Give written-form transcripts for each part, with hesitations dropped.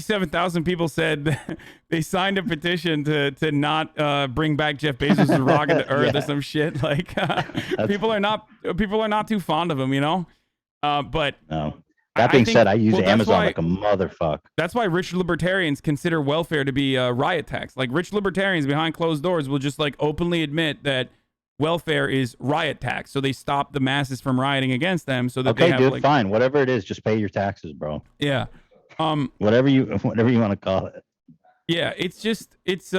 57,000 people said that they signed a petition to not bring back Jeff Bezos' rocket to Earth or some shit. Like people are not too fond of him, you know. But no. That being said, I use Amazon like a motherfucker. That's why rich libertarians consider welfare to be a riot tax. Like rich libertarians behind closed doors will just like openly admit that welfare is riot tax. So they stop the masses from rioting against them. So that they have, like, fine, whatever it is, just pay your taxes, bro. Yeah. Whatever you want to call it. Yeah, it's just it's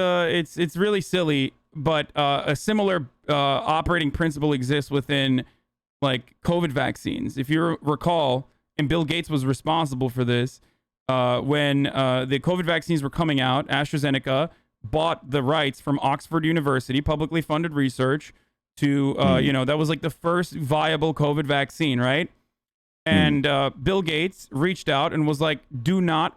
really silly, but a similar operating principle exists within like COVID vaccines. If you recall, and Bill Gates was responsible for this, when the COVID vaccines were coming out, AstraZeneca bought the rights from Oxford University, publicly funded research, to that was like the first viable COVID vaccine, right? And Bill Gates reached out and was like, do not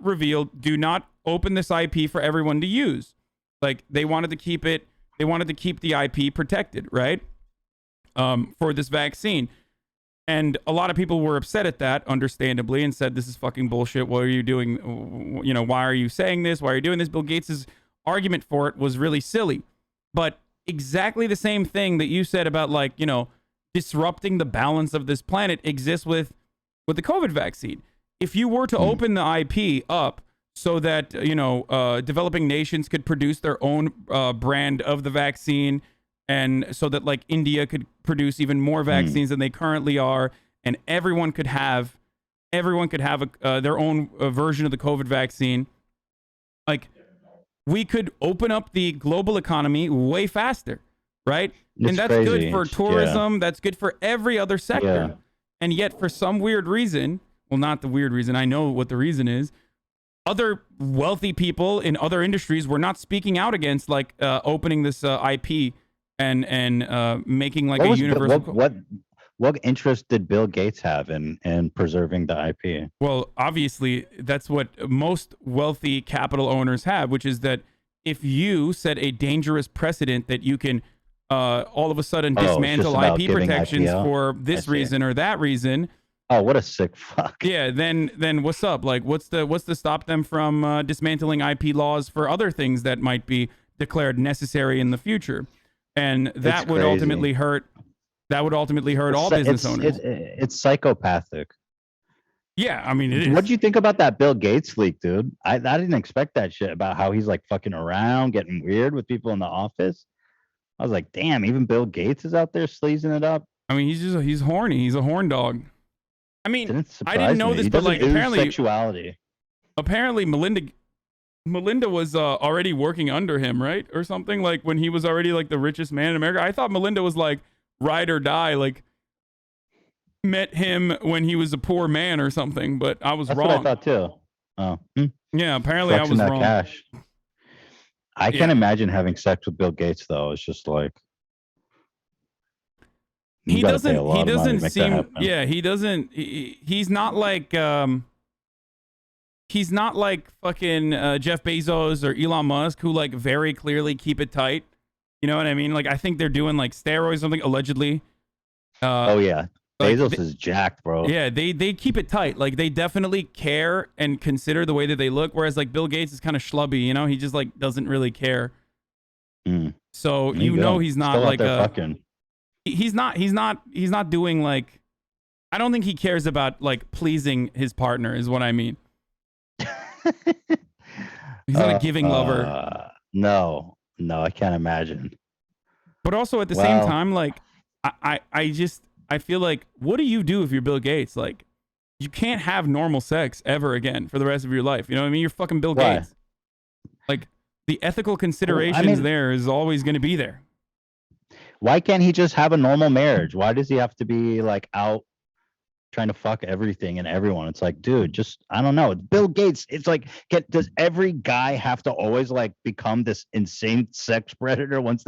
open this IP for everyone to use. Like they wanted to keep the IP protected, right? For this vaccine. And a lot of people were upset at that, understandably, and said, this is fucking bullshit. What are you doing? You know, why are you saying this? Why are you doing this? Bill Gates's argument for it was really silly. But exactly the same thing that you said about, like, you know, disrupting the balance of this planet exists with the COVID vaccine. If you were to open the IP up so that, you know, developing nations could produce their own brand of the vaccine, and so that like India could produce even more vaccines than they currently are, and everyone could have their own version of the COVID vaccine, like we could open up the global economy way faster, right? And that's crazy. Good for tourism. Yeah. That's good for every other sector. Yeah. And yet, for some weird reason, well, not the weird reason, I know what the reason is, other wealthy people in other industries were not speaking out against like opening this IP and making like a universal. What interest did Bill Gates have in preserving the IP? Well, obviously, that's what most wealthy capital owners have, which is that if you set a dangerous precedent that you can all of a sudden dismantle IP protections for this reason or that reason. Oh, what a sick fuck. Yeah, then what's up? Like, what's to stop them from dismantling IP laws for other things that might be declared necessary in the future? And that would ultimately hurt. That would ultimately hurt all business owners. It's psychopathic. Yeah, I mean, it is. What do you think about that Bill Gates leak, dude? I didn't expect that shit about how he's like fucking around, getting weird with people in the office. I was like, damn, even Bill Gates is out there sleazing it up. I mean, he's horny. He's a horn dog. I mean, I didn't know this, but like apparently sexuality. Apparently, Melinda was already working under him, right, or something, like when he was already like the richest man in America. I thought Melinda was like ride or die, like met him when he was a poor man or something, but I was wrong. That's what I thought too. Oh, yeah, apparently flexing I was that wrong. Cash. I can't imagine having sex with Bill Gates though. It's just like he doesn't seem. Yeah, he doesn't. He's not like fucking Jeff Bezos or Elon Musk, who like very clearly keep it tight. You know what I mean? Like I think they're doing like steroids or something allegedly. Oh yeah, Bezos is jacked, bro. Yeah, they keep it tight. Like they definitely care and consider the way that they look. Whereas like Bill Gates is kind of schlubby. You know, he just like doesn't really care. So you know he's not still like a. Fucking... He's not doing like. I don't think he cares about like pleasing his partner. Is what I mean. He's not a giving lover. No, I can't imagine. But also at the same time, like I feel like, what do you do if you're Bill Gates? Like, you can't have normal sex ever again for the rest of your life. You know what I mean? You're fucking Bill Gates. Like, the ethical considerations there is always going to be there. Why can't he just have a normal marriage? Why does he have to be like out trying to fuck everything and everyone? It's like, dude, just, I don't know. It's Bill Gates. It's like, does every guy have to always like become this insane sex predator once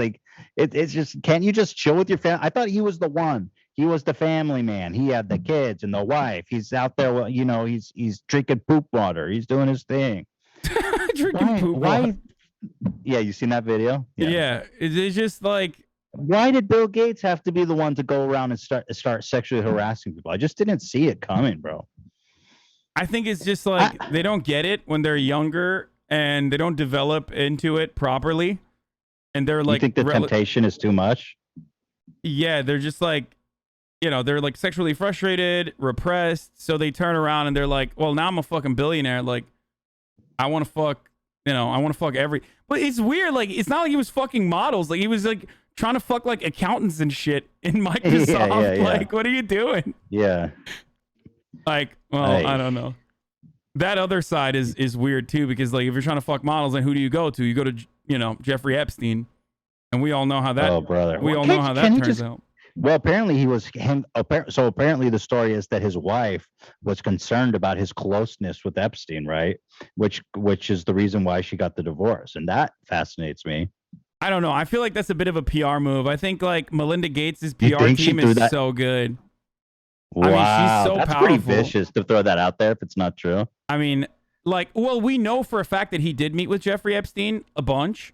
it's just, can't you just chill with your family? I thought he was the one. He was the family man. He had the kids and the wife. He's out there, you know, he's drinking poop water. He's doing his thing. Drinking poop water. Yeah, you seen that video? Yeah. It's just like, why did Bill Gates have to be the one to go around and start sexually harassing people? I just didn't see it coming, bro. I think it's just like they don't get it when they're younger and they don't develop into it properly. And they're like, you think the temptation is too much? Yeah, they're just like, they're like sexually frustrated, repressed. So they turn around and they're like, well, now I'm a fucking billionaire. Like, I want to fuck, I want to fuck but it's weird. Like, it's not like he was fucking models. Like, he was like trying to fuck like accountants and shit in Microsoft. Yeah. Like, what are you doing? Yeah. Like, well, I don't know. That other side is weird too, because like if you're trying to fuck models, then who do you go to? You go to, Jeffrey Epstein, and we all know how that. Oh, brother. We all know how that turns out. Well, apparently he was him. So apparently the story is that his wife was concerned about his closeness with Epstein, right? Which is the reason why she got the divorce, and that fascinates me. I don't know. I feel like that's a bit of a PR move. I think like Melinda Gates' PR team is so good. Wow, I mean, she's so that's powerful. Pretty vicious to throw that out there if it's not true. I mean, like, well, we know for a fact that he did meet with Jeffrey Epstein a bunch,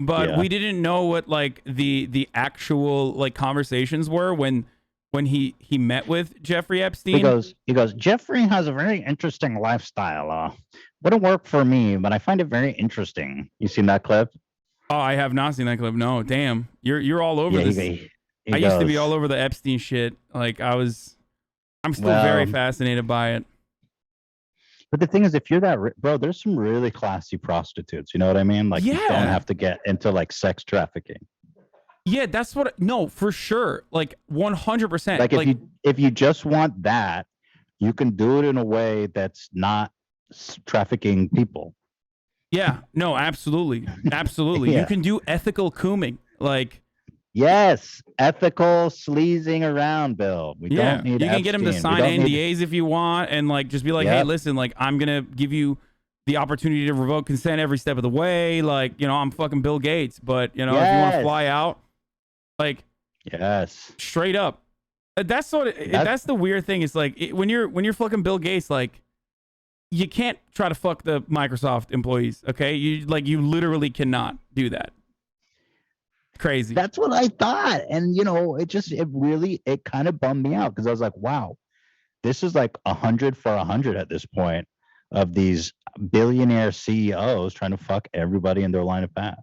but we didn't know what like the actual like conversations were when he met with Jeffrey Epstein. He goes, Jeffrey has a very interesting lifestyle. Wouldn't work for me, but I find it very interesting. You seen that clip? Oh, I have not seen that clip. No, damn, you're all over this. I used to be all over the Epstein shit. Like I'm still very fascinated by it. But the thing is, if you're that bro, there's some really classy prostitutes. You know what I mean? Like, you don't have to get into like sex trafficking. Yeah, that's what. No, for sure. Like 100%. Like if you just want that, you can do it in a way that's not trafficking people. Yeah. No. Absolutely. Absolutely. You can do ethical cooming. Like. Yes, ethical sleazing around, Bill. We don't need. You can get him to sign NDAs if you want, and like just be like, hey, listen, like I'm gonna give you the opportunity to revoke consent every step of the way. Like, I'm fucking Bill Gates, but if you want to fly out, like, straight up. That's that's the weird thing. It's like when you're fucking Bill Gates, like you can't try to fuck the Microsoft employees. Okay, you literally cannot do that. Crazy. That's what I thought, and it kind of bummed me out because I was like, wow, this is like 100 for 100 at this point of these billionaire CEOs trying to fuck everybody in their line of path.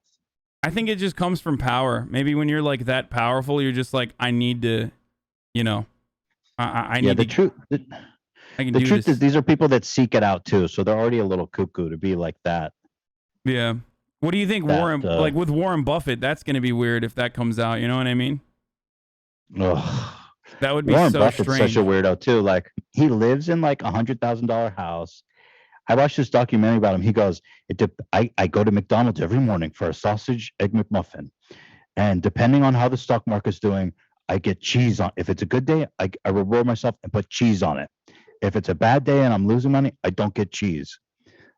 I think it just comes from power. Maybe when you're like that powerful, you're just like, I need to, I need the to. Truth. The truth is, these are people that seek it out too, so they're already a little cuckoo to be like that. Yeah. What do you think, Warren? Like with Warren Buffett, that's going to be weird if that comes out. You know what I mean? Ugh. That would be Warren so Buffett's strange. Such a weirdo too. Like he lives in like $100,000 house. I watched this documentary about him. He goes, I go to McDonald's every morning for a sausage egg McMuffin, and depending on how the stock market's doing, I get cheese on. If it's a good day, I reward myself and put cheese on it. If it's a bad day and I'm losing money, I don't get cheese.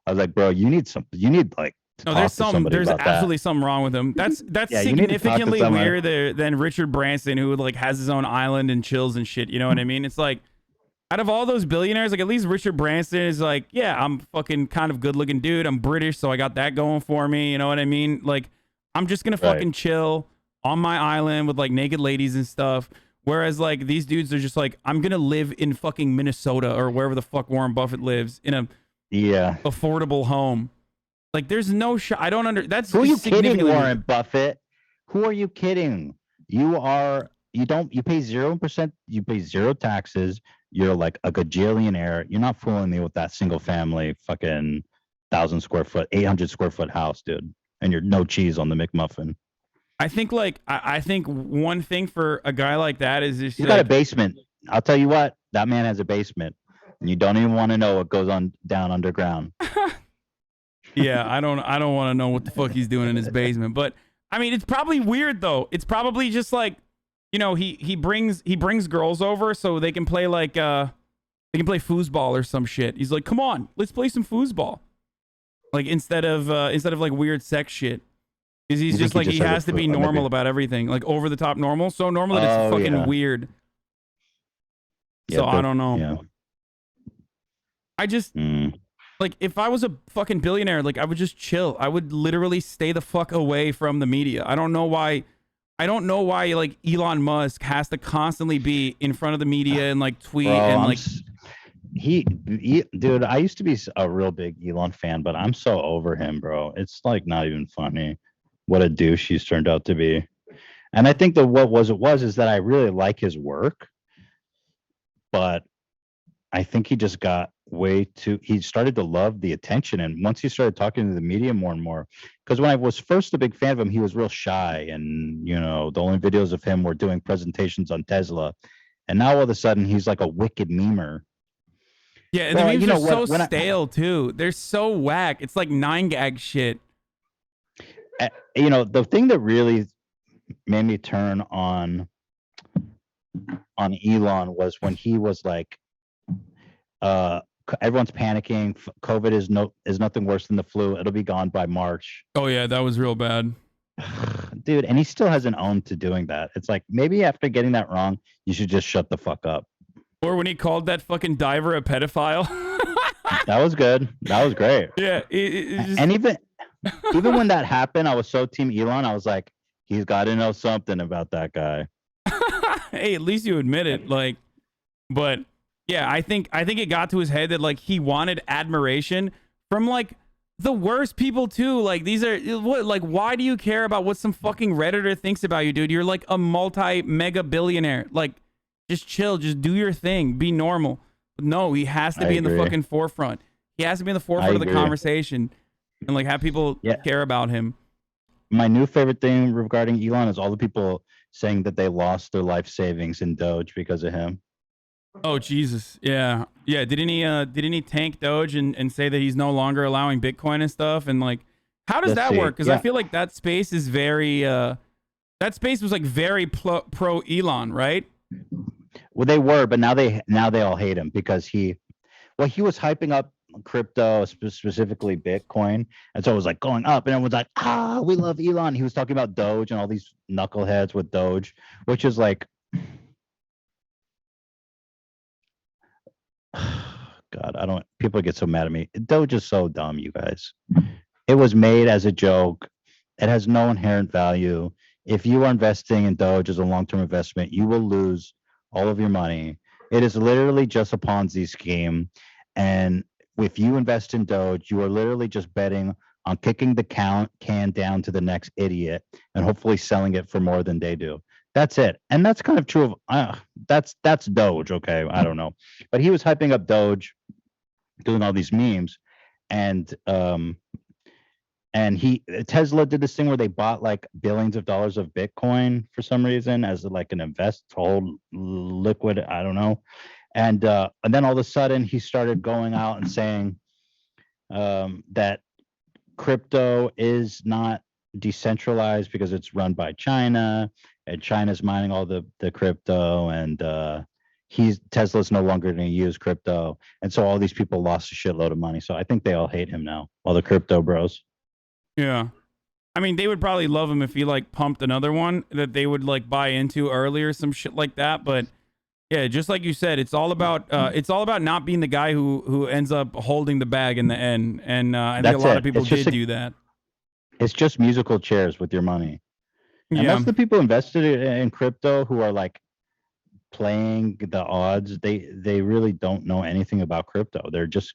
I was like, bro, you need something. You need like. No, there's absolutely something wrong with him. That's significantly weirder than Richard Branson, who like has his own island and chills and shit. You know what I mean? It's like out of all those billionaires, like at least Richard Branson is like, yeah, I'm fucking kind of good looking dude. I'm British, so I got that going for me. You know what I mean? Like I'm just gonna fucking chill on my island with like naked ladies and stuff. Whereas like these dudes are just like, I'm gonna live in fucking Minnesota or wherever the fuck Warren Buffett lives in a affordable home. Like, there's no shot. I don't that's who are you kidding, Warren Buffett? Who are you kidding? You pay 0%, you pay zero taxes. You're like a gajillionaire. You're not fooling me with that single family fucking 1,000 square foot, 800 square foot house, dude. And you're no cheese on the McMuffin. I think like, I think one thing for a guy like that is just. He's got a basement. I'll tell you what, that man has a basement. And you don't even want to know what goes on down underground. Yeah, I don't want to know what the fuck he's doing in his basement. But I mean, it's probably weird though. It's probably just like, he brings girls over so they can play like they can play foosball or some shit. He's like, come on, let's play some foosball. Like instead of like weird sex shit. Because he's just like he has to be normal about everything, like over the top normal, so normal that it's fucking weird. So I don't know. Yeah. I just. Like, if I was a fucking billionaire, like, I would just chill. I would literally stay the fuck away from the media. I don't know why, like, Elon Musk has to constantly be in front of the media and, like, tweet and, like... dude, I used to be a real big Elon fan, but I'm so over him, bro. It's like not even funny what a douche he's turned out to be. And I think that what was is that I really like his work, but I think he just got way too. He started to love the attention, and once he started talking to the media more and more, because when I was first a big fan of him, he was real shy, and the only videos of him were doing presentations on Tesla, and now all of a sudden he's like a wicked memer. Yeah, and the memes are so stale too. They're so whack. It's like 9gag shit. The thing that really made me turn on Elon was when he was like, everyone's panicking. COVID is nothing worse than the flu. It'll be gone by March. Oh yeah, that was real bad. Dude, and he still hasn't owned to doing that. It's like, maybe after getting that wrong, you should just shut the fuck up. Or when he called that fucking diver a pedophile. That was good. That was great. Yeah. And even when that happened, I was so team Elon. I was like, he's got to know something about that guy. Hey, at least you admit it. But yeah, I think it got to his head that like he wanted admiration from like the worst people too. Like these are what, like, why do you care about what some fucking Redditor thinks about you, dude? You're like a multi-mega billionaire. Like, just chill, just do your thing, be normal. No, he has to be in the fucking forefront. He has to be in the forefront of the conversation and like have people care about him. My new favorite thing regarding Elon is all the people saying that they lost their life savings in Doge because of him. Oh Jesus, yeah. Didn't he tank Doge and say that he's no longer allowing Bitcoin and stuff? And like, how does that work? Because I feel like that space is very that space was like very pro Elon, right? Well, they were, but now they all hate him because he was hyping up crypto, specifically Bitcoin, and so it was like going up, and everyone's like, we love Elon. He was talking about Doge and all these knuckleheads with Doge, which is like, God, people get so mad at me. Doge is so dumb, you guys. It was made as a joke. It has no inherent value. If you are investing in Doge as a long-term investment, you will lose all of your money. It is literally just a Ponzi scheme. And if you invest in Doge, you are literally just betting on kicking the can down to the next idiot and hopefully selling it for more than they do. That's it. And that's kind of true of that's Doge, okay? I don't know. But he was hyping up Doge, doing all these memes, and Tesla did this thing where they bought like billions of dollars of Bitcoin for some reason as like an hold liquid, I don't know. And then all of a sudden he started going out and saying that crypto is not decentralized because it's run by China, and China's mining all the crypto, and Tesla's no longer going to use crypto. And so all these people lost a shitload of money. So I think they all hate him now, all the crypto bros. Yeah. I mean, they would probably love him if he like pumped another one that they would like buy into early or some shit like that. But yeah, just like you said, it's all about not being the guy who ends up holding the bag in the end. And I think a lot of people did do that. It's just musical chairs with your money. And most of the people invested in crypto who are like playing the odds, they really don't know anything about crypto. They're just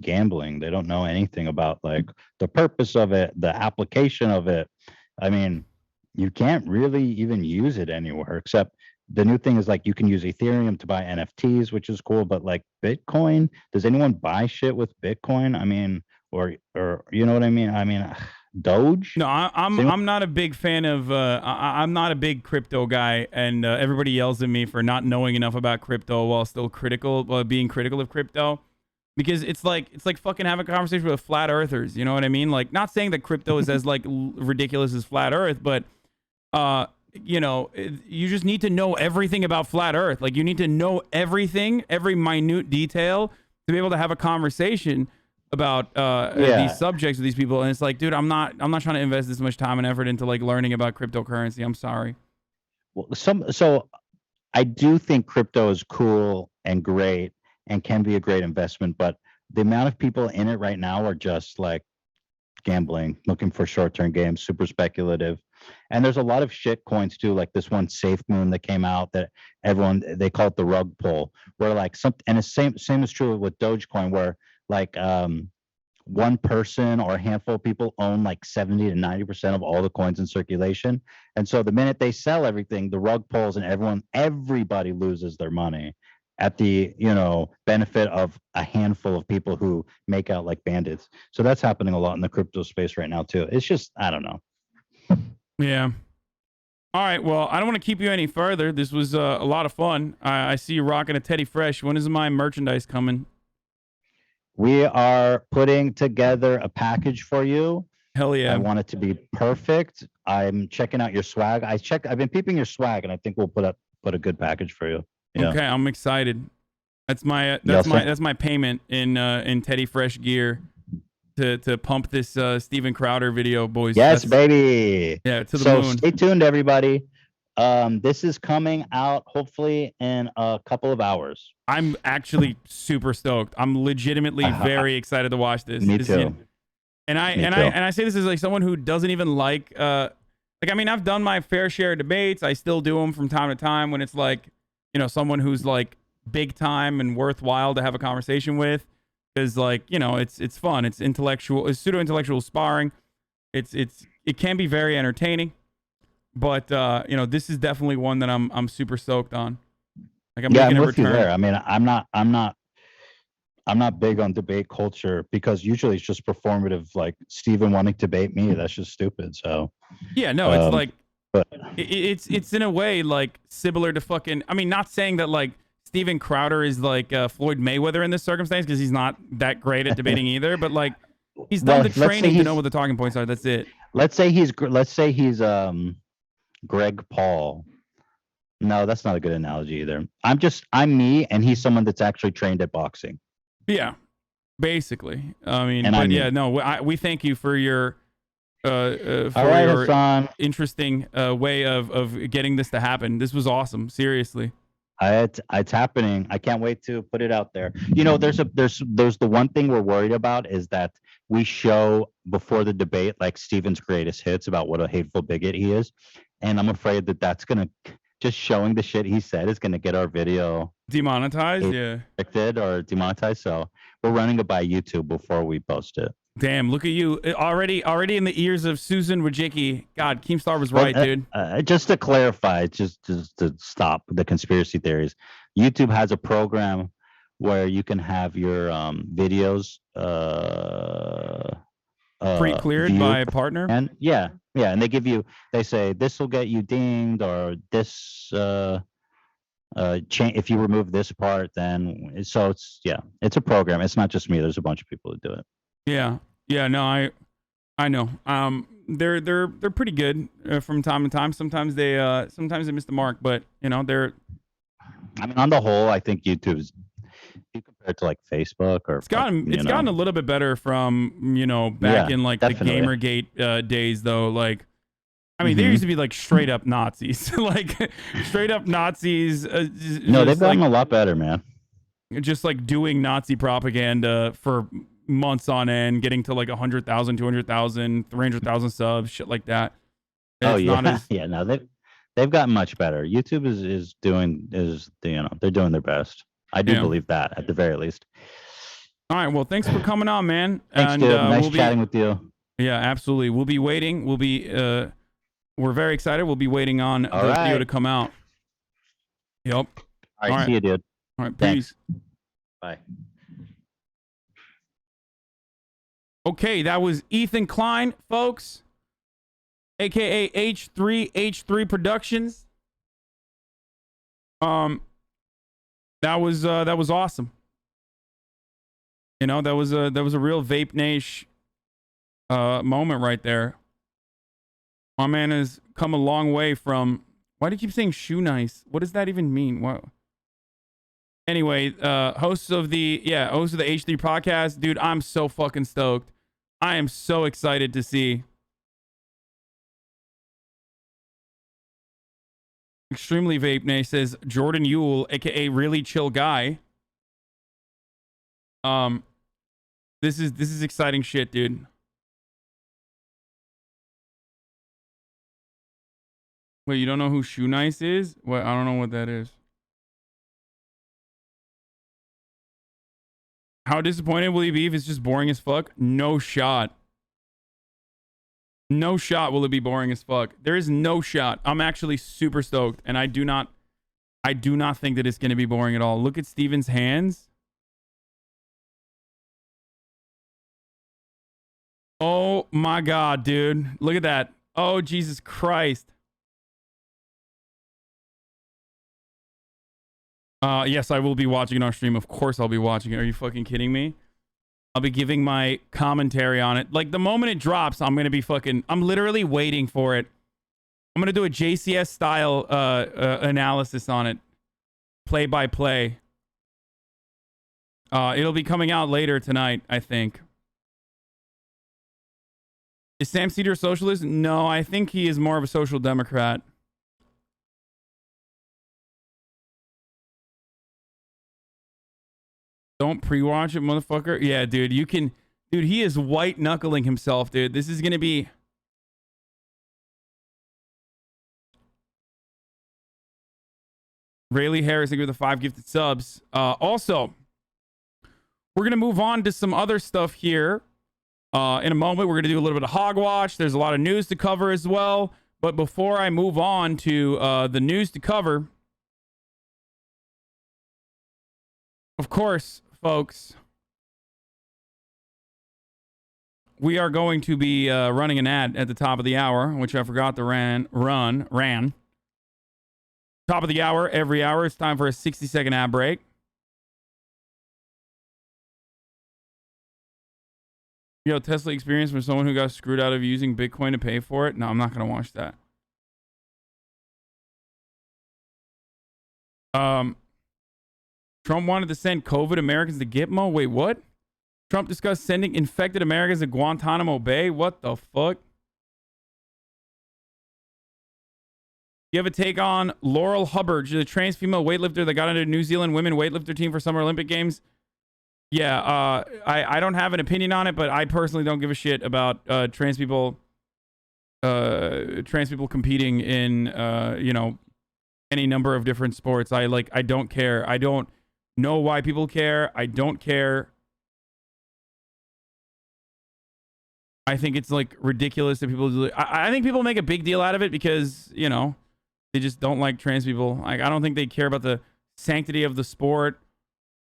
gambling. They don't know anything about like the purpose of it, the application of it. I mean, you can't really even use it anywhere, except the new thing is like you can use Ethereum to buy NFTs, which is cool. But like Bitcoin, does anyone buy shit with Bitcoin? I mean, or you know what I mean? I mean, Doge? No, I'm not a big fan of. I'm not a big crypto guy, and everybody yells at me for not knowing enough about crypto while still being critical of crypto. Because it's like fucking having a conversation with flat earthers, you know what I mean? Like, not saying that crypto is as like ridiculous as flat earth, but you just need to know everything about flat earth. Like, you need to know everything, every minute detail to be able to have a conversation about these subjects with these people. And it's like, dude, I'm not trying to invest this much time and effort into like learning about cryptocurrency. I'm sorry. Well, so I do think crypto is cool and great and can be a great investment, but the amount of people in it right now are just like gambling, looking for short-term games, super speculative. And there's a lot of shit coins too, like this one Safe Moon that came out that everyone they call it the rug pull, where like and the same is true with Dogecoin, where like one person or a handful of people own like 70 to 90% of all the coins in circulation. And so the minute they sell everything, the rug pulls and everybody loses their money at the, benefit of a handful of people who make out like bandits. So that's happening a lot in the crypto space right now too. It's just, I don't know. Yeah. All right. Well, I don't want to keep you any further. This was a lot of fun. I see you rocking a Teddy Fresh. When is my merchandise coming? We are putting together a package for you. Hell yeah. I want it to be perfect. I'm checking out your swag. I've been peeping your swag, and I think we'll put a good package for you. Yeah. Okay, I'm excited. That's my payment in Teddy Fresh gear to pump this Steven Crowder video, boys. Yes, baby. Yeah, to the moon. So stay tuned, everybody. This is coming out hopefully in a couple of hours. I'm actually super stoked. I'm legitimately very excited to watch this. Me too. I say this as like someone who doesn't even like I mean, I've done my fair share of debates. I still do them from time to time when it's like, someone who's like big time and worthwhile to have a conversation with, because like, it's fun. It's intellectual, it's pseudo intellectual sparring. It can be very entertaining, but this is definitely one that I'm super stoked on. Like I'm with you there. I mean, I'm not big on debate culture because usually it's just performative. Like Steven wanting to debate me, that's just stupid. So yeah, no, it's like, but it's in a way like similar to fucking. I mean, not saying that like Steven Crowder is like Floyd Mayweather in this circumstance, because he's not that great at debating either. But like he's done the training to know what the talking points are. That's it. Let's say he's Greg Paul. No, that's not a good analogy either. I'm me, and he's someone that's actually trained at boxing. Yeah, basically. I mean, we thank you for your interesting way of getting this to happen. This was awesome. Seriously. It's happening. I can't wait to put it out there. There's the one thing we're worried about is that we show before the debate like Steven's greatest hits about what a hateful bigot he is, and I'm afraid that that's gonna just showing the shit he said is gonna get our video demonetized, or demonetized. So we're running it by YouTube before we post it. Damn, look at you already in the ears of Susan Wojcicki. God, Keemstar was right, dude. Just to clarify, just to stop the conspiracy theories, YouTube has a program where you can have your videos pre-cleared by a partner. And and they say this will get you dinged, or this if you remove this part, then so it's a program. It's not just me. There's a bunch of people that do it. Yeah, no, I know. They're pretty good from time to time. Sometimes they miss the mark, but they're. I mean, on the whole, I think YouTube's compared to like Facebook or it's gotten a little bit better from back in like definitely. The Gamergate days though. Like, I mean, there used to be like straight up Nazis, like straight up Nazis. No, they've gotten a lot better, man. Just like doing Nazi propaganda for months on end, getting to like 100,000, 200,000, 300,000 subs, shit like that. No, they've gotten much better. YouTube is doing they're doing their best. I do believe that at the very least. All right, well, thanks for coming on, man. Thanks, dude. Nice chatting with you. Yeah, absolutely. We'll be waiting. We're very excited. We'll be waiting on the video to come out. Yep. All right. See you, dude. All right, peace. Bye. Okay, that was Ethan Klein, folks, aka H3 Productions. That was awesome. That was a real Vape Nation moment right there. My man has come a long way from. Why do you keep saying shoe nice? What does that even mean? What? Anyway, hosts of the H3 podcast, dude, I'm so fucking stoked. I am so excited to see. Extremely Vape Nay says Jordan Yule, aka Really Chill Guy. This is exciting shit, dude. Wait, you don't know who Shoe Nice is? What? I don't know what that is. How disappointed will you be if it's just boring as fuck? No shot. No shot will it be boring as fuck. There is no shot. I'm actually super stoked, and I do not think that it's going to be boring at all. Look at Steven's hands. Oh my god, dude. Look at that. Oh, Jesus Christ. Yes, I will be watching it on stream. Of course I'll be watching it. Are you fucking kidding me? I'll be giving my commentary on it. Like, the moment it drops, I'm literally waiting for it. I'm going to do a JCS style analysis on it. Play by play. It'll be coming out later tonight, I think. Is Sam Seder a socialist? No, I think he is more of a social democrat. Don't pre-watch it, motherfucker. Yeah, dude, you can... Dude, he is white-knuckling himself, dude. This is going to be... Rayleigh Harris, thank you for the 5 gifted subs. Also, we're going to move on to some other stuff here. In a moment, we're going to do a little bit of hogwash. There's a lot of news to cover as well. But before I move on to the news to cover... Of course, folks, we are going to be running an ad at the top of the hour, which I forgot to ran. Top of the hour, every hour, it's time for a 60-second ad break. Yo, Tesla experience from someone who got screwed out of using Bitcoin to pay for it? No, I'm not going to watch that. Trump wanted to send COVID Americans to Gitmo? Wait, what? Trump discussed sending infected Americans to Guantanamo Bay? What the fuck? You have a take on Laurel Hubbard, the trans female weightlifter that got into New Zealand women weightlifter team for Summer Olympic Games? Yeah, I don't have an opinion on it, but I personally don't give a shit about trans people competing in any number of different sports. I don't care. I don't know why people care. I don't care. I think it's like ridiculous that people do. I think people make a big deal out of it because, they just don't like trans people. Like, I don't think they care about the sanctity of the sport.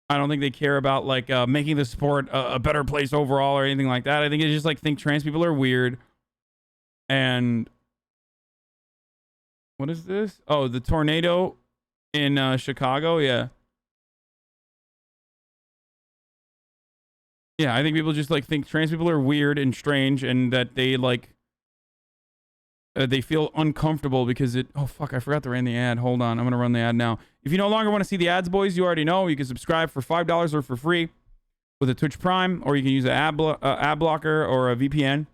I don't think they care about making the sport a better place overall or anything like that. I think they just think trans people are weird. And what is this? Oh, the tornado in Chicago. Yeah. Yeah, I think people just think trans people are weird and strange, and that they they feel uncomfortable because it... Oh, fuck, I forgot to run the ad. Hold on, I'm going to run the ad now. If you no longer want to see the ads, boys, you already know. You can subscribe for $5 or for free with a Twitch Prime, or you can use an ad blocker or a VPN.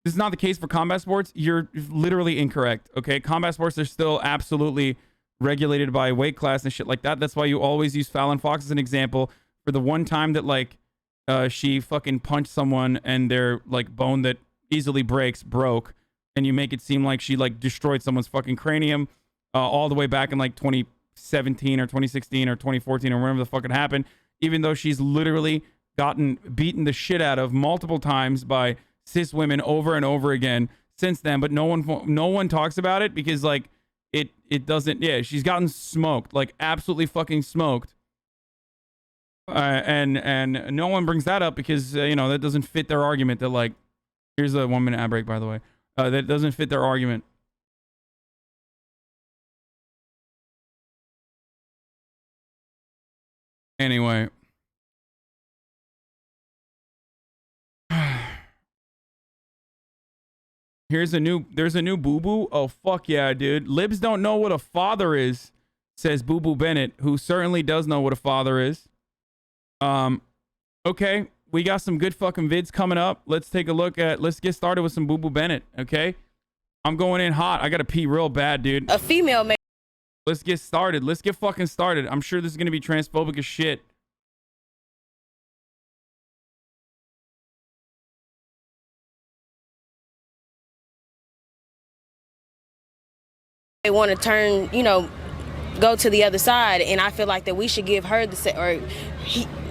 This is not the case for combat sports. You're literally incorrect, okay? Combat sports are still absolutely regulated by weight class and shit like that. That's why you always use Fallon Fox as an example for the one time that, she fucking punched someone and their, bone that easily breaks broke. And you make it seem like she destroyed someone's fucking cranium all the way back in 2017 or 2016 or 2014 or whenever the fuck it happened, even though she's literally gotten beaten the shit out of multiple times by cis women over and over again since then. But no one talks about it because it doesn't. Yeah, she's gotten smoked, absolutely fucking smoked. And no one brings that up because that doesn't fit their argument that here's a 1 minute ad break, by the way. That doesn't fit their argument. Anyway. There's a new Boo Boo. Oh, fuck yeah, dude. Libs don't know what a father is, says Boo Bennett, who certainly does know what a father is. Okay. We got some good fucking vids coming up. Let's take a look at... Let's get started with some Boo Bennett, okay? I'm going in hot. I gotta pee real bad, dude. A female man. Let's get started. Let's get fucking started. I'm sure this is gonna be transphobic as shit. They want to turn, you know, go to the other side, and I feel like that we should give her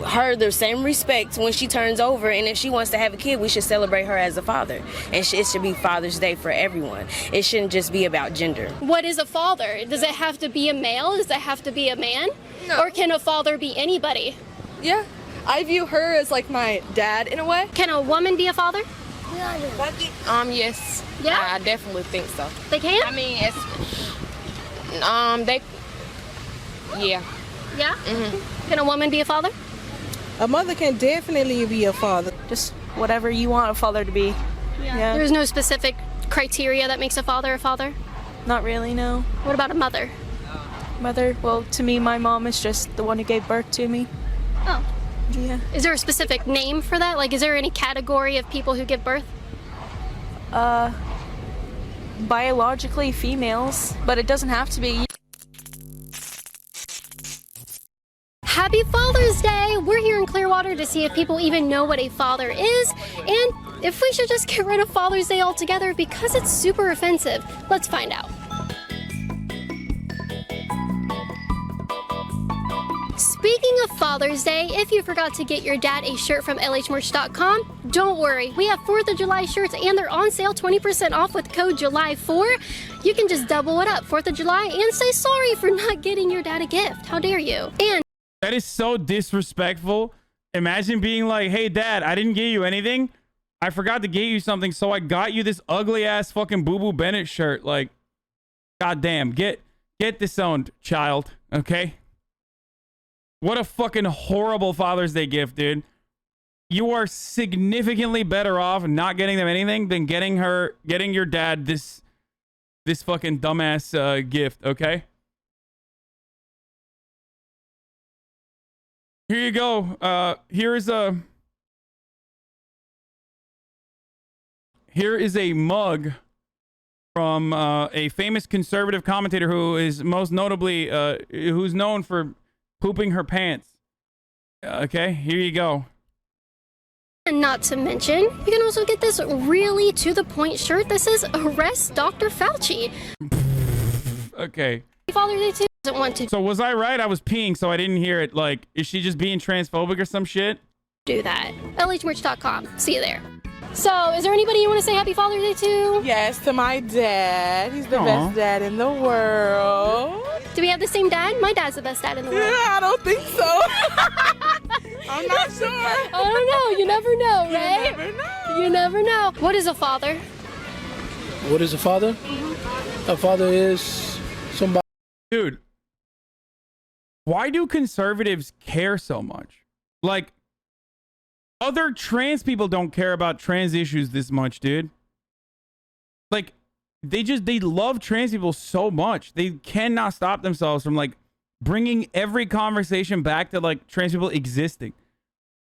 her the same respect when she turns over, and if she wants to have a kid, we should celebrate her as a father, and it should be Father's Day for everyone. It shouldn't just be about gender. What is a father? Does it have to be a male? Does it have to be a man? No. Or can a father be anybody? Yeah, I view her as like my dad in a way. Can a woman be a father? Yes. Yeah? I definitely think so. They can? I mean, it's, yeah. Yeah? Mm-hmm. Can a woman be a father? A mother can definitely be a father. Just whatever you want a father to be. Yeah. There's no specific criteria that makes a father? Not really, no. What about a mother? Mother, well, to me, my mom is just the one who gave birth to me. Oh. Yeah. Is there a specific name for that? Like, is there any category of people who give birth? Biologically females, but it doesn't have to be. Happy Father's Day! We're here in Clearwater to see if people even know what a father is, and if we should just get rid of Father's Day altogether because it's super offensive. Let's find out. Speaking of Father's Day, if you forgot to get your dad a shirt from lhmerch.com, don't worry. We have 4th of July shirts and they're on sale 20% off with code July4. You can just double it up 4th of July and say sorry for not getting your dad a gift. How dare you? And that is so disrespectful. Imagine being like, hey, dad, I didn't get you anything. I forgot to get you something, so I got you this ugly ass fucking Boo Bennett shirt. Like, goddamn, get disowned, child. Okay? What a fucking horrible Father's Day gift, dude. You are significantly better off not getting them anything than getting your dad this fucking dumbass gift, okay? Here you go. Here is a mug from a famous conservative commentator who is most notably who's known for pooping her pants. Okay, here you go. And not to mention, you can also get this really to the point shirt that says "Arrest Dr. Falchi." Okay. Father's Day too doesn't want to So was I right? I was peeing, so I didn't hear it. Like, is she just being transphobic or some shit? do that. lhmerch.com. See you there. So, is there anybody you want to say Happy Father's Day to? Yes, to my dad. He's the best dad in the world. Do we have the same dad? My dad's the best dad in the world. Yeah, I don't think so. I'm not sure. I don't know. You never know, right? You never know. You never know. What is a father? What is a father? A father is somebody. Dude, why do conservatives care so much? Like, other trans people don't care about trans issues this much, dude. Like, they love trans people so much. They cannot stop themselves from, like, bringing every conversation back to, like, trans people existing.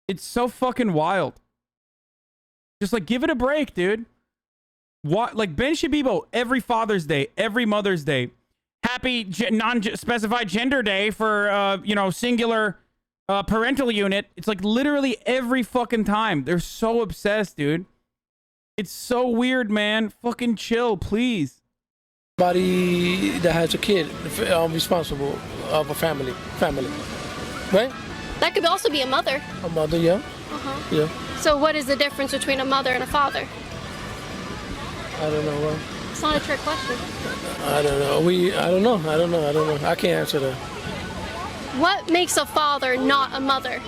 It's so fucking wild. Just, like, give it a break, dude. What, like, Ben Shabibo, every Father's Day, every Mother's Day, happy non-specified gender day for, singular parental unit. It's like literally every fucking time. They're so obsessed, dude. It's so weird, man. Fucking chill, please. Somebody that has a kid, responsible of a family, right? That could also be a mother. A mother, yeah. Uh-huh. Yeah. So what is the difference between a mother and a father? I don't know. It's not a trick question. I don't know. I don't know. I can't answer that. What makes a father not a mother?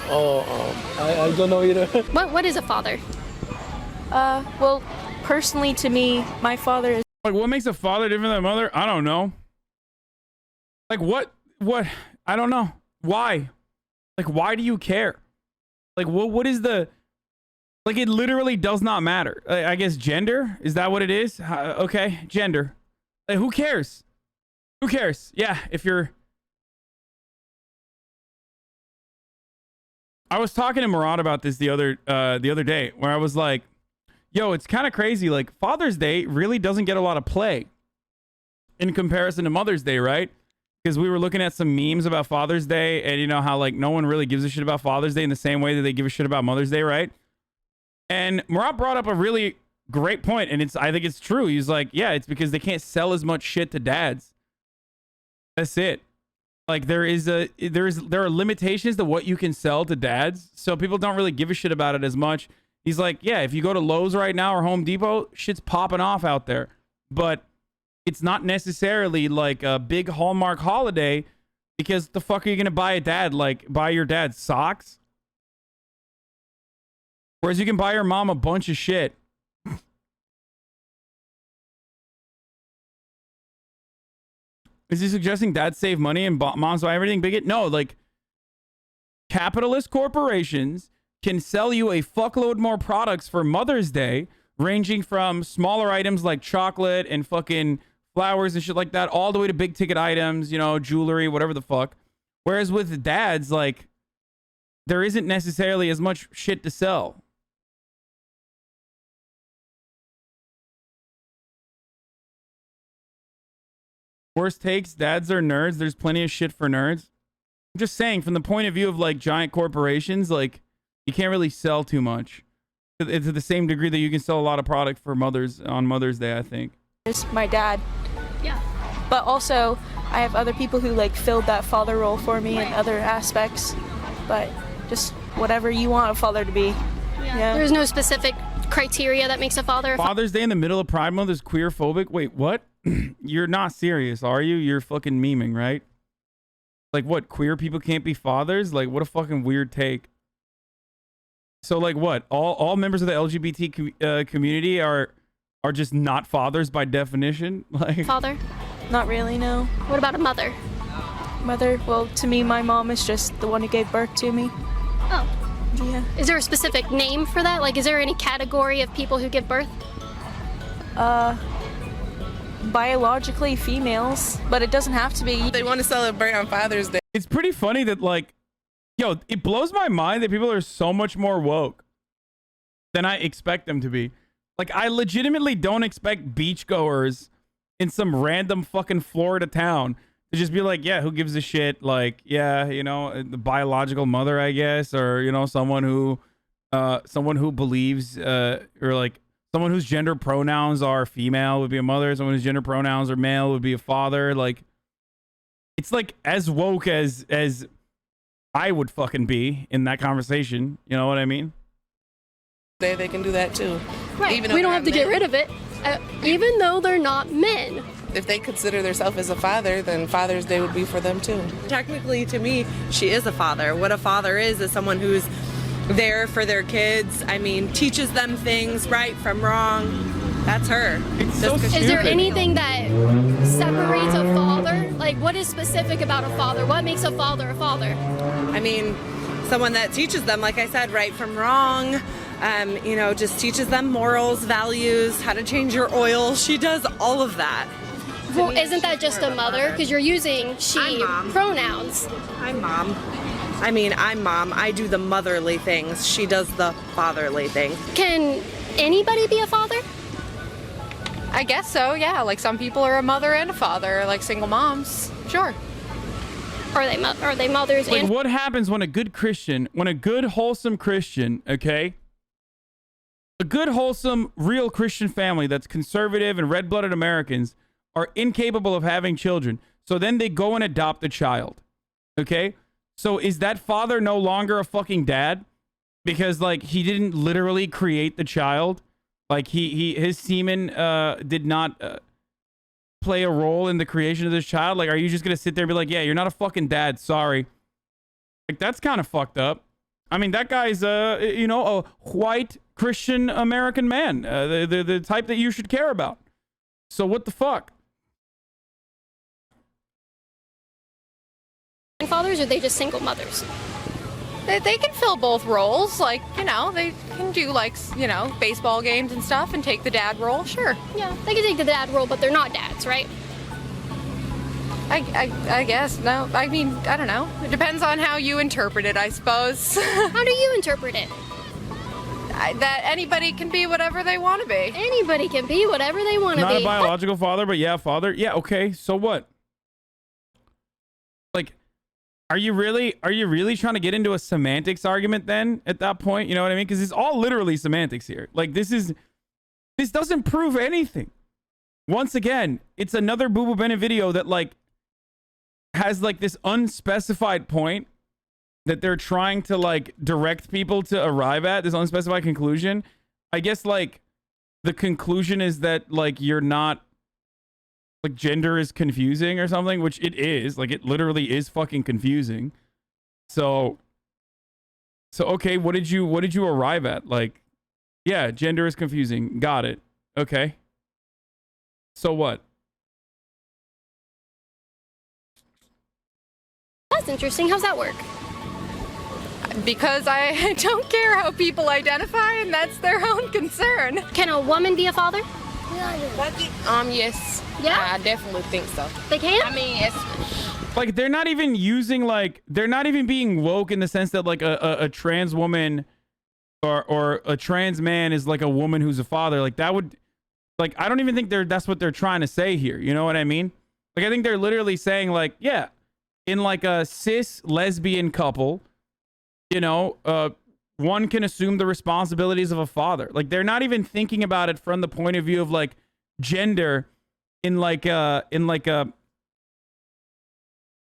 I don't know either. What is a father? Well, personally to me, my father is... Like, what makes a father different than a mother? I don't know. Like, what? I don't know. Why? Like, why do you care? Like, what is the... Like, it literally does not matter. I guess gender? Is that what it is? Okay, gender. Like, who cares? Who cares? Yeah, if you're... I was talking to Murad about this the other day, where I was like, yo, it's kind of crazy. Like, Father's Day really doesn't get a lot of play in comparison to Mother's Day, right? Because we were looking at some memes about Father's Day, and you know how, like, no one really gives a shit about Father's Day in the same way that they give a shit about Mother's Day, right? And Murad brought up a really great point, and I think it's true. He's like, yeah, it's because they can't sell as much shit to dads. That's it. Like there are limitations to what you can sell to dads, so people don't really give a shit about it as much. He's like, yeah, if you go to Lowe's right now or Home Depot, shit's popping off out there, but it's not necessarily like a big Hallmark holiday, because the fuck are you gonna buy your dad socks? Whereas you can buy your mom a bunch of shit. Is he suggesting dads save money and moms buy everything big? No, like capitalist corporations can sell you a fuckload more products for Mother's Day, ranging from smaller items like chocolate and fucking flowers and shit like that, all the way to big ticket items, you know, jewelry, whatever the fuck. Whereas with dads, like, there isn't necessarily as much shit to sell. Worst takes, dads are nerds. There's plenty of shit for nerds. I'm just saying, from the point of view of like giant corporations, like you can't really sell too much. It's to the same degree that you can sell a lot of product for mothers on Mother's Day, I think. It's my dad. Yeah. But also, I have other people who like filled that father role for me in other aspects. But just whatever you want a father to be. Yeah. There's no specific criteria that makes a father a Father's Day in the middle of Pride Month is queer phobic. Wait, what? You're not serious, are you? You're fucking memeing, right? Like what? Queer people can't be fathers? Like what a fucking weird take. So like what? All members of the LGBT community are just not fathers by definition? Like father? Not really, no. What about a mother? Mother? Well, to me, my mom is just the one who gave birth to me. Oh. Yeah. Is there a specific name for that? Like, is there any category of people who give birth? Biologically females, but it doesn't have to be. They want to celebrate on Father's Day. it's pretty funny that like, yo, it blows my mind that people are so much more woke than I expect them to be. Like, I legitimately don't expect beachgoers in some random fucking Florida town to just be like, yeah, who gives a shit? Like, yeah, you know, the biological mother, I guess, or, you know, someone who believes, or like someone whose gender pronouns are female would be a mother. Someone whose gender pronouns are male would be a father. Like, it's like as woke as I would fucking be in that conversation. You know what I mean? They can do that too. Right. Even We though don't have to they're get rid of it, even though they're not men. If they consider themselves as a father, then Father's Day would be for them too. Technically, to me, she is a father. What a father is someone who's there for their kids. I mean, teaches them things, right from wrong. That's her. It's so Is there stupid. anything that separates a father? Like, what is specific about a father? What makes a father a father? I mean, someone that teaches them, like I said, right from wrong. You know, just teaches them morals, values, how to change your oil. She does all of that. Well, isn't that just a mother? Because you're using she pronouns. I'm mom. I mean, I'm mom. I do the motherly things. She does the fatherly things. Can anybody be a father? I guess so, yeah. Like some people are a mother and a father, like single moms. Sure. Are they mothers Like, and what happens when a good Christian, wholesome Christian, okay? A good, wholesome, real Christian family that's conservative and red-blooded Americans are incapable of having children. So then they go and adopt a child, okay? So is that father no longer a fucking dad? Because, like, he didn't literally create the child. Like, his semen did not play a role in the creation of this child. Like, are you just going to sit there and be like, yeah, you're not a fucking dad, sorry. Like, that's kind of fucked up. I mean, that guy's, you know, a white Christian American man, the type that you should care about. So what the fuck? fathers, or are they just single mothers? They can fill both roles. Like, you know, they can do, like, you know, baseball games and stuff and take the dad role. Sure. Yeah, they can take the dad role, but they're not dads, right? I guess. No, I mean, I don't know. It depends on how you interpret it, I suppose. How do you interpret it? That anybody can be whatever they want to be. Anybody can be whatever they want to be. Not a biological father, but yeah, father. Yeah, okay. So what? Like, are you really trying to get into a semantics argument then at that point? You know what I mean? Because it's all literally semantics here. Like, this is This doesn't prove anything. Once again, it's another Boo Bennett video that like has like this unspecified point that they're trying to like direct people to arrive at, this unspecified conclusion. I guess like the conclusion is that like you're not like gender is confusing or something, which it is. Like it literally is fucking confusing. So okay, what did you arrive at? Like, yeah, gender is confusing. Got it. Okay. So what? That's interesting. How's that work? Because I don't care how people identify, and that's their own concern. Can a woman be a father? Yes. Yeah? I definitely think so. They can? I mean, it's Like they're not even using like they're not even being woke in the sense that like a trans woman or a trans man is like a woman who's a father. Like that would like I don't even think that's what they're trying to say here. You know what I mean? Like I think they're literally saying like, yeah, in like a cis lesbian couple, you know, one can assume the responsibilities of a father. Like they're not even thinking about it from the point of view of like gender in like a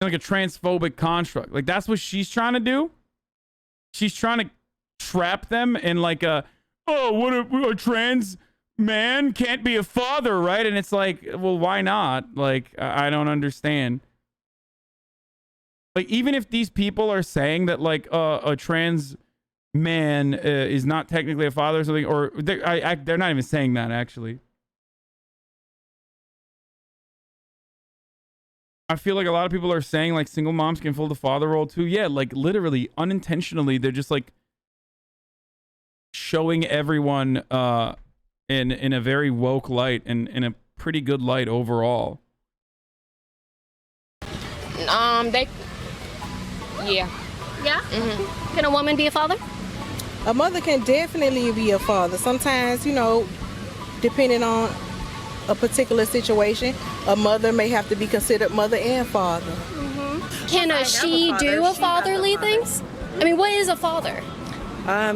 transphobic construct. Like that's what she's trying to do. She's trying to trap them in like a trans man can't be a father, right? And it's like, well, why not? Like I don't understand. Like even if these people are saying that like a trans man is not technically a father or something, or they're not even saying that actually. I feel like a lot of people are saying like single moms can fill the father role too. Yeah, like literally unintentionally, they're just like showing everyone in a very woke light and in a pretty good light overall. Yeah. Yeah? Mm-hmm. Can a woman be a father? A mother can definitely be a father. Sometimes, you know, depending on a particular situation, a mother may have to be considered mother and father. Mm-hmm. Can a she do a fatherly things? I mean, what is a father? I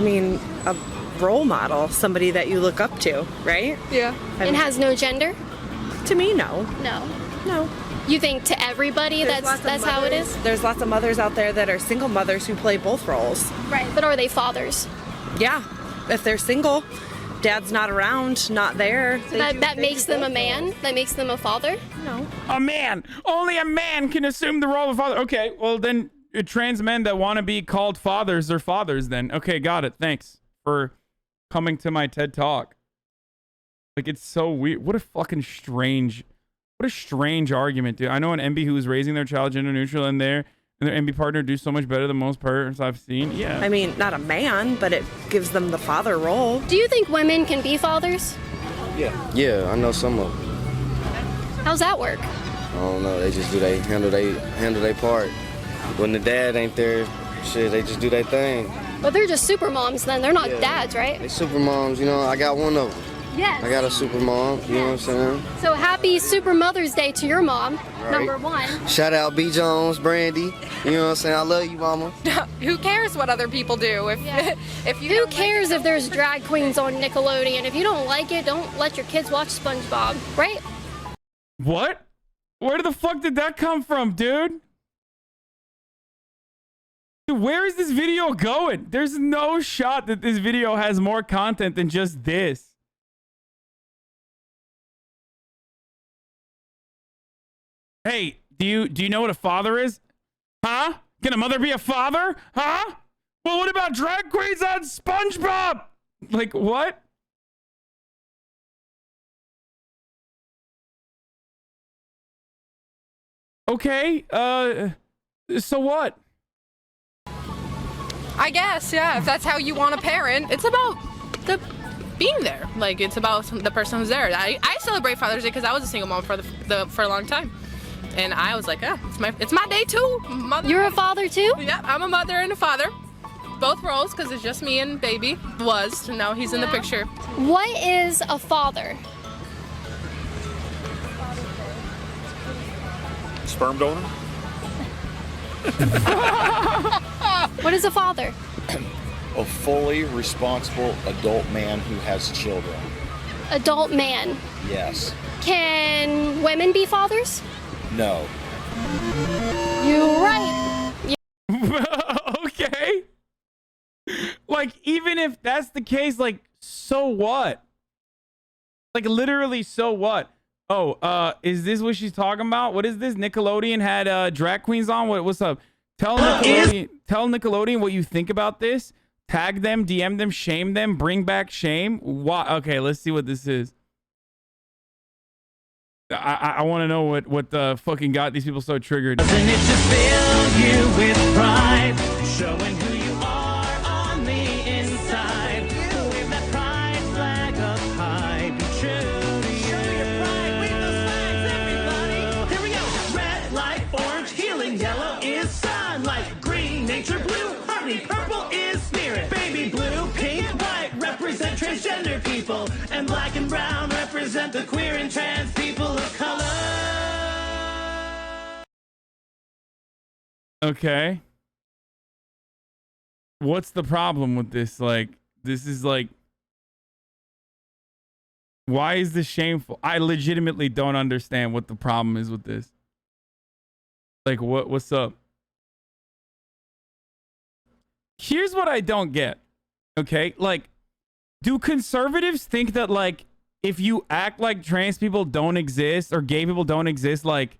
mean, a role model, somebody that you look up to, right? Yeah. And has no gender? To me, no. No. You think to everybody that's how it is? There's lots of mothers out there that are single mothers who play both roles. Right, but are they fathers? Yeah, if they're single, dad's not around, not there. So that makes them a man? That makes them a father? No. A man! Only a man can assume the role of father. Okay, well then trans men that want to be called fathers are fathers then. Okay, got it. Thanks for coming to my TED Talk. Like it's so weird. What a strange argument, dude. I know an MB who is raising their child gender neutral and their MB partner do so much better than most parents I've seen. Yeah. I mean, not a man, but it gives them the father role. Do you think women can be fathers? Yeah, I know some of them. How's that work? I don't know. They just handle their part. When the dad ain't there, shit, they just do their thing. But they're just super moms then. They're not dads, right? They super moms, you know. I got one of them. Yes. I got a super mom, you know what I'm saying? So happy Super Mother's Day to your mom, Right. number one. Shout out B. Jones, Brandy, you know what I'm saying? I love you, mama. Who cares what other people do? If you Who don't cares if there's drag queens on Nickelodeon? If you don't like it, don't let your kids watch SpongeBob, right? What? Where the fuck did that come from, dude? Dude, where is this video going? There's no shot that this video has more content than just this. Hey, do you know what a father is? Huh? Can a mother be a father? Huh? Well, what about drag queens on SpongeBob? Like, what? Okay, so what? I guess, yeah, if that's how you want to parent, it's about the being there. Like, it's about the person who's there. I celebrate Father's Day because I was a single mom for a long time. And I was like, it's my day too. Mother. You're a father too? Yeah, I'm a mother and a father. Both roles, because it's just me and baby. Was, and now he's in the picture. What is a father? Sperm donor? What is a father? a fully responsible adult man who has children. Adult man. Yes. Can women be fathers? No. You're right. Okay. Like, even if that's the case, like, so what? Like, literally, so what? Oh, is this what she's talking about? What is this? Nickelodeon had drag queens on? What's up? Tell Nickelodeon what you think about this. Tag them, DM them, shame them, bring back shame. What? Okay, let's see what this is. I want to know what the fucking got these people so triggered. Doesn't it just fill you with pride, showing who you are on the inside? Wave that pride flag up high, be true to you. Show your pride, wave those flags, everybody. Here we go. Red light, orange, healing, yellow is sunlight, green, nature, blue, harmony, purple is spirit, baby blue, pink, white represent transgender people, and black and brown represent the queer and trans people of color. Okay. What's the problem with this? Like, this is like, why is this shameful? I legitimately don't understand what the problem is with this. Like, what's up? Here's what I don't get. Okay? Like, do conservatives think that, like, if you act like trans people don't exist or gay people don't exist, like,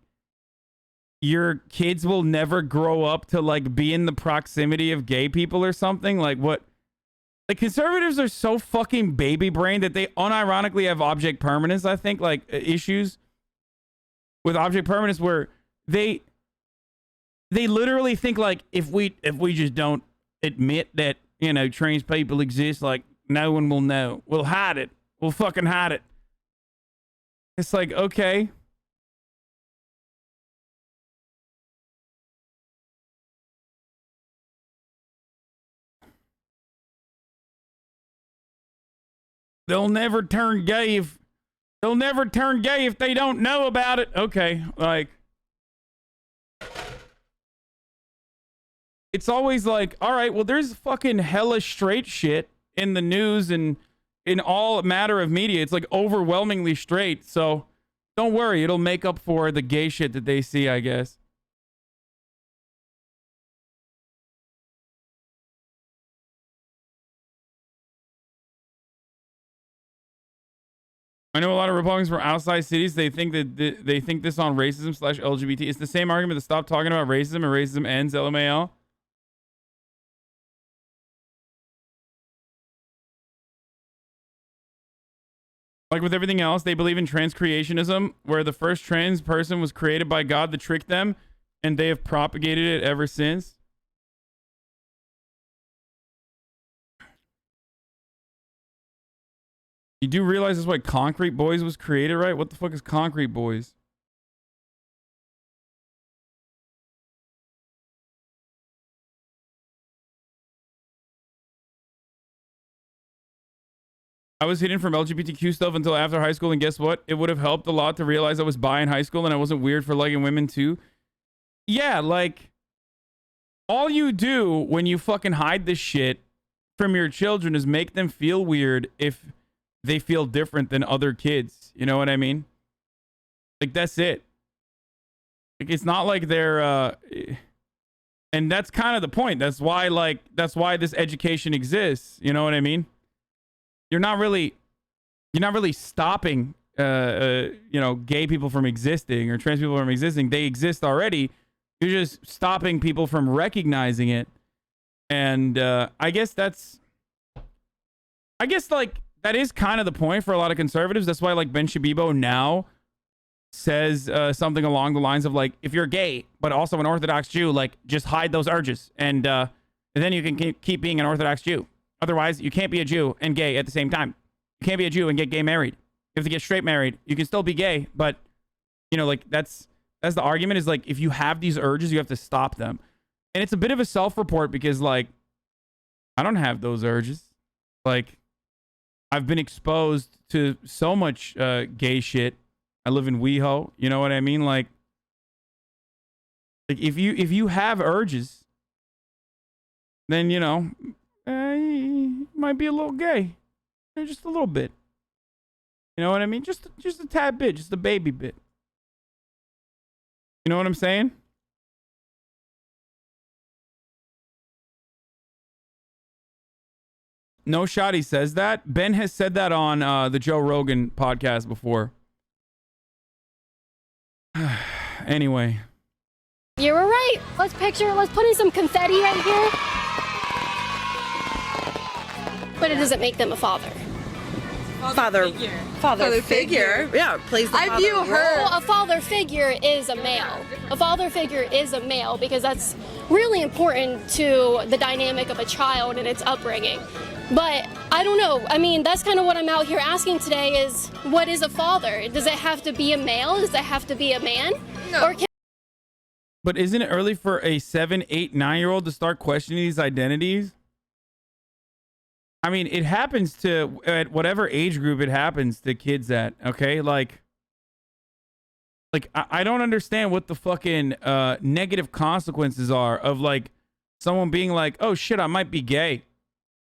your kids will never grow up to, like, be in the proximity of gay people or something? Like, what? Like, conservatives are so fucking baby brained that they unironically have object permanence, I think, like, issues with object permanence where they literally think, like, if we just don't admit that, you know, trans people exist, like, no one will know. We'll hide it. We'll fucking hide it. It's like, okay. They'll never turn gay if they don't know about it. Okay, like, it's always like, all right, well, there's fucking hella straight shit in the news and in all matter of media. It's like overwhelmingly straight, so don't worry, it'll make up for the gay shit that they see, I guess. I know a lot of Republicans from outside cities, they think that they think this on racism / LGBT. It's the same argument to stop talking about racism and racism ends, LMAO. Like with everything else, they believe in transcreationism, where the first trans person was created by God to trick them, and they have propagated it ever since. You do realize that's why Concrete Boys was created, right? What the fuck is Concrete Boys? I was hidden from LGBTQ stuff until after high school, and guess what? It would have helped a lot to realize I was bi in high school and I wasn't weird for liking women too. Yeah, like, all you do when you fucking hide this shit from your children is make them feel weird if they feel different than other kids. You know what I mean? Like, that's it. Like, it's not like they're, and that's kind of the point. That's why, like, that's why this education exists. You know what I mean? You're not really stopping, you know, gay people from existing or trans people from existing. They exist already. You're just stopping people from recognizing it. And I guess like that is kind of the point for a lot of conservatives. That's why, like, Ben Shabibo now says something along the lines of, like, if you're gay but also an Orthodox Jew, like, just hide those urges, and then you can keep being an Orthodox Jew. Otherwise, you can't be a Jew and gay at the same time. You can't be a Jew and get gay married. You have to get straight married. You can still be gay, but, you know, like, that's the argument, is, like, if you have these urges, you have to stop them. And it's a bit of a self-report because, like, I don't have those urges. Like, I've been exposed to so much gay shit. I live in WeHo. You know what I mean? Like if you have urges, then, you know, he might be a little gay. Just a little bit. You know what I mean? Just a tad bit, just a baby bit. You know what I'm saying? No shot he says that. Ben has said that on the Joe Rogan podcast before. Anyway. You were right. Let's put in some confetti right here. But it doesn't make them a father. Father figure. Yeah, plays the I view father her. role. Well, a father figure is a male. A father figure is a male because that's really important to the dynamic of a child and its upbringing. But I don't know. I mean, that's kind of what I'm out here asking today is, what is a father? Does it have to be a male? Does it have to be a man? No. Or can But isn't it early for a 7, 8, 9-year-old to start questioning these identities? I mean, it happens to, at whatever age group it happens to kids at, okay? Like I don't understand what the fucking negative consequences are of, like, someone being like, oh, shit, I might be gay.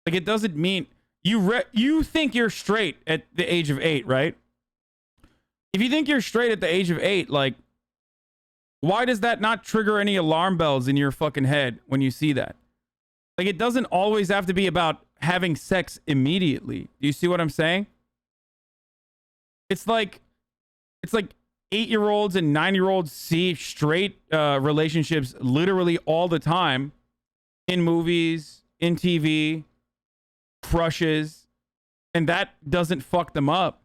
Like, it doesn't mean... You think you're straight at the age of 8, right? If you think you're straight at the age of 8, like, why does that not trigger any alarm bells in your fucking head when you see that? Like, it doesn't always have to be about having sex immediately. Do you see what I'm saying? It's like 8-year-olds and 9-year-olds see straight relationships literally all the time in movies, in TV, crushes, and that doesn't fuck them up.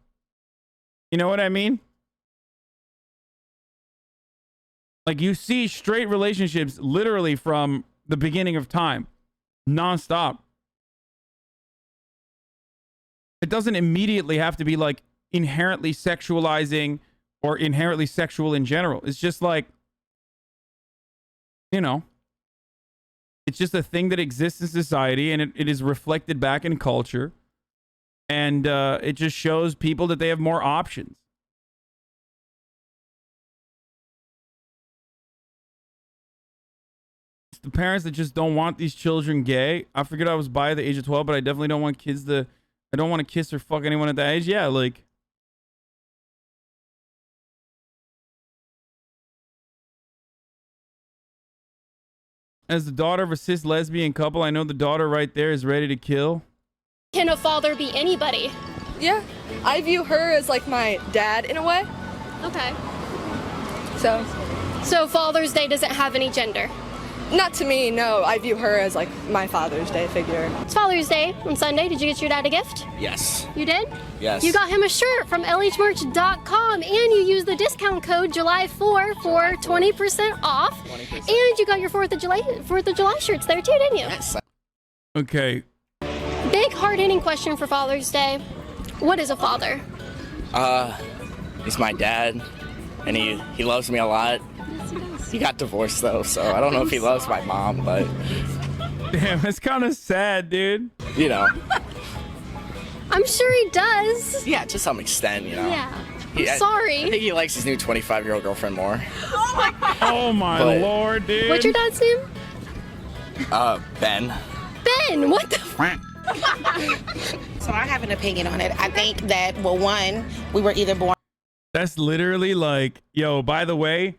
You know what I mean? Like, you see straight relationships literally from the beginning of time, nonstop. It doesn't immediately have to be like inherently sexualizing or inherently sexual in general. It's just like, you know, it's just a thing that exists in society, and it is reflected back in culture. And it just shows people that they have more options. It's the parents that just don't want these children gay. I figured I was bi at the age of 12, but I definitely don't want kids to... I don't want to kiss or fuck anyone at that age. Yeah, like... As the daughter of a cis lesbian couple, I know the daughter right there is ready to kill. Can a father be anybody? Yeah, I view her as like my dad in a way. Okay. So Father's Day doesn't have any gender. not to me, no. I view her as like my Father's Day figure. It's Father's Day on Sunday. Did you get your dad a gift? Yes. You did? Yes. You got him a shirt from lhmerch.com, and you used the discount code July4 for 20% off. 20%. And you got your 4th of July shirts there too, didn't you? Yes. Okay. Big hard-hitting question for Father's Day. What is a father? He's my dad, and he loves me a lot. He got divorced though, so I don't know if he loves my mom, but damn, that's kind of sad, dude. You know. I'm sure he does. Yeah, to some extent, you know. Yeah. Sorry. I think he likes his new 25-year-old girlfriend more. Oh my lord, dude. What's your dad's name? Ben. Ben, what the So I have an opinion on it. I think that, well, one, we were either born. That's literally like, yo, by the way,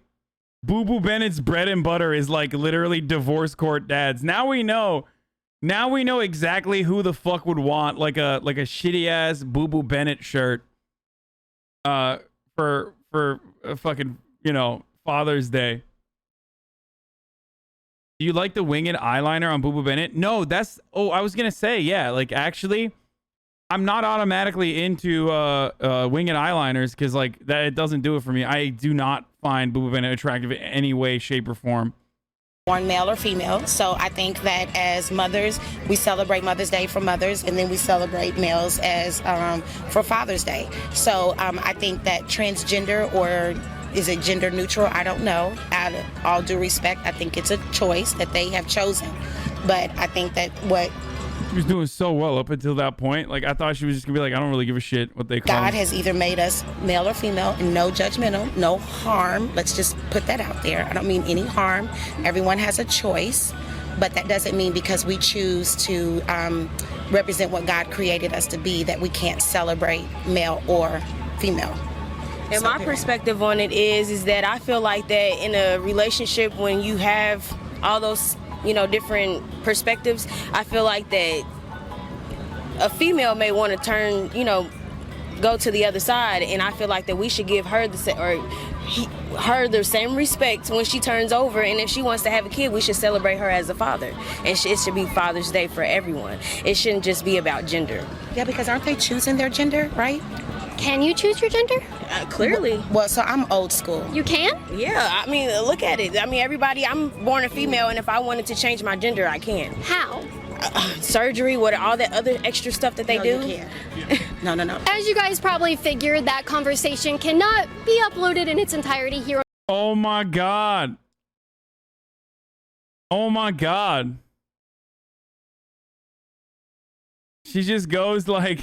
Boo Bennett's bread and butter is like literally divorce court dads. Now we know exactly who the fuck would want like a shitty ass Boo Bennett shirt for a fucking, you know, Father's Day. Do you like the winged eyeliner on Boo Bennett? No, that's, I was gonna say, yeah, like actually I'm not automatically into winged eyeliners because like that, it doesn't do it for me. I do not find Boo Bennett attractive in any way, shape, or form. Born male or female. So I think that as mothers, we celebrate Mother's Day for mothers, and then we celebrate males as for Father's Day. So I think that transgender, or is it gender neutral? I don't know. Out of all due respect, I think it's a choice that they have chosen. But I think that what she was doing so well up until that point. Like, I thought she was just gonna be like, I don't really give a shit what they call God me. has either made us male or female, and no judgmental, no harm. Let's just put that out there. I don't mean any harm. Everyone has a choice. but that doesn't mean because we choose to represent what God created us to be that we can't celebrate male or female. And my perspective on it is that I feel like that in a relationship, when you have all those, different perspectives, I feel like that a female may want to turn, go to the other side, and I feel like that we should give her the same respect when she turns over, and if she wants to have a kid, we should celebrate her as a father, and it should be Father's Day for everyone. It shouldn't just be about gender. Yeah, because aren't they choosing their gender, right? Can you choose your gender? Clearly. Well, so I'm old school. You can? Yeah, look at it. Everybody, I'm born a female, and if I wanted to change my gender, I can. How? Surgery, all that other extra stuff that they do. You can't. No. As you guys probably figured, that conversation cannot be uploaded in its entirety here. Oh my God. Oh my God. She just goes like,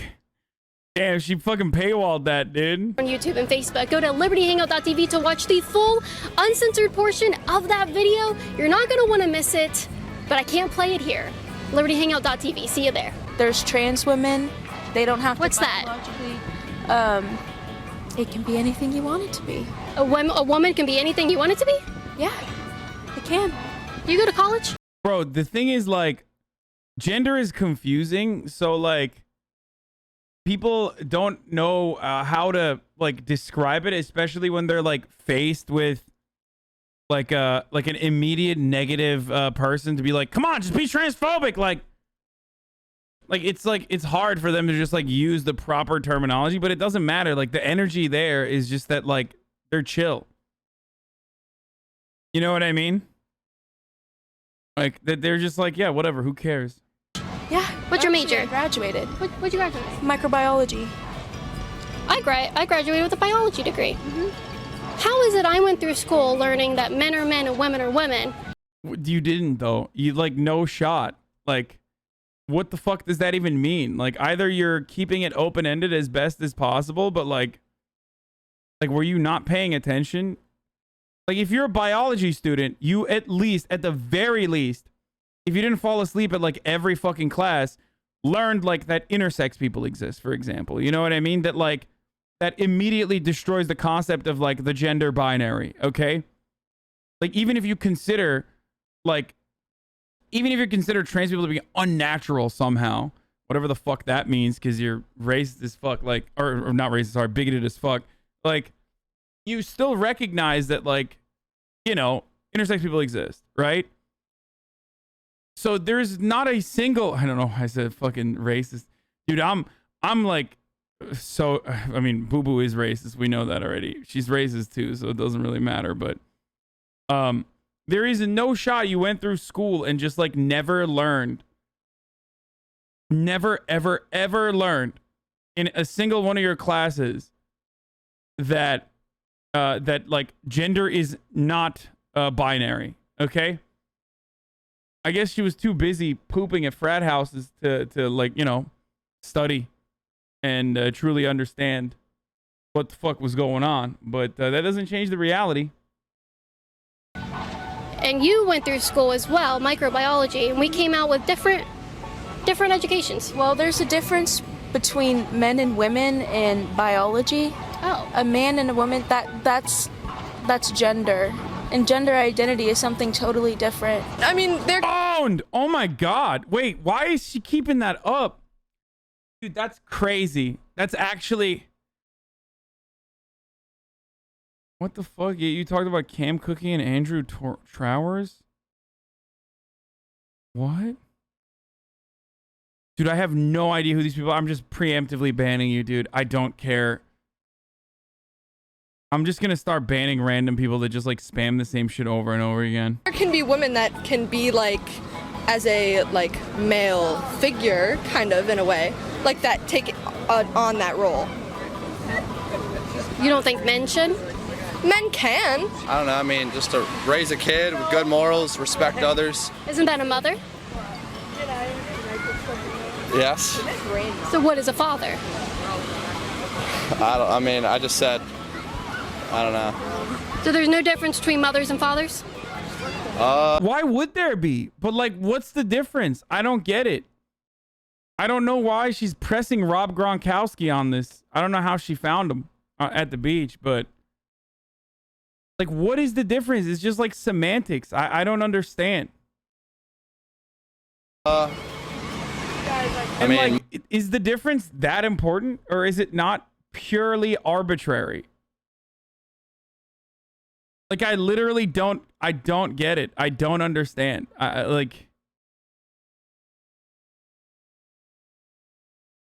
damn, she fucking paywalled that, dude. On YouTube and Facebook, go to libertyhangout.tv to watch the full uncensored portion of that video. You're not going to want to miss it, but I can't play it here. libertyhangout.tv. See you there. There's trans women. They don't have to. What's that? It can be anything you want it to be. A woman can be anything you want it to be? Yeah, it can. You go to college? Bro, the thing is, like, gender is confusing, so, like, people don't know how to, like, describe it, especially when they're, like, faced with like an immediate negative person to be like, come on, just be transphobic. Like it's hard for them to just like use the proper terminology, but it doesn't matter. Like the energy there is just that like they're chill. You know what I mean? Like that they're just like, yeah, whatever, who cares? Yeah. What's your major? I graduated. What'd you graduate? Microbiology. I graduated with a biology degree. Mm-hmm. How is it I went through school learning that men are men and women are women? You didn't, though. You, like, no shot. Like, what the fuck does that even mean? Like, either you're keeping it open-ended as best as possible, but, like, were you not paying attention? Like, if you're a biology student, you at the very least, if you didn't fall asleep at, like, every fucking class, learned, like, that intersex people exist, for example. You know what I mean? That, like, that immediately destroys the concept of like the gender binary, okay? Like even if you consider trans people to be unnatural somehow, whatever the fuck that means, because you're racist as fuck, like, or not racist, sorry, bigoted as fuck, like you still recognize that like, intersex people exist, right? So there's not a single, I don't know, I said fucking racist. Dude, I'm like, so, I mean, Boo Boo is racist. We know that already. She's racist too, so it doesn't really matter. But there is no shot you went through school and just like never learned, never, ever, ever learned in a single one of your classes that like gender is not binary. Okay. I guess she was too busy pooping at frat houses to like, study and truly understand what the fuck was going on. But that doesn't change the reality. And you went through school as well, microbiology, and we came out with different educations. Well, there's a difference between men and women in biology. Oh. A man and a woman, that's gender. And gender identity is something totally different. I mean, they're owned. Oh my God. Wait, why is she keeping that up? Dude, that's crazy. That's actually... What the fuck? You talked about Cam Cookie and Andrew Trowers? What? Dude, I have no idea who these people are. I'm just preemptively banning you, dude. I don't care. I'm just gonna start banning random people that just like spam the same shit over and over again. There can be women that can be like as a like male figure, kind of in a way, like that take on that role. You don't think men should? Men can. I don't know. I mean, just to raise a kid with good morals, respect others. Isn't that a mother? Yes. So what is a father? I just said, I don't know. So there's no difference between mothers and fathers? Why would there be? But like, what's the difference? I don't get it. I don't know why she's pressing Rob Gronkowski on this. I don't know how she found him at the beach, but like, what is the difference? It's just like semantics. I don't understand. I And mean, like, is the difference that important, or is it not purely arbitrary? Like, I literally don't get it. I don't understand. Like,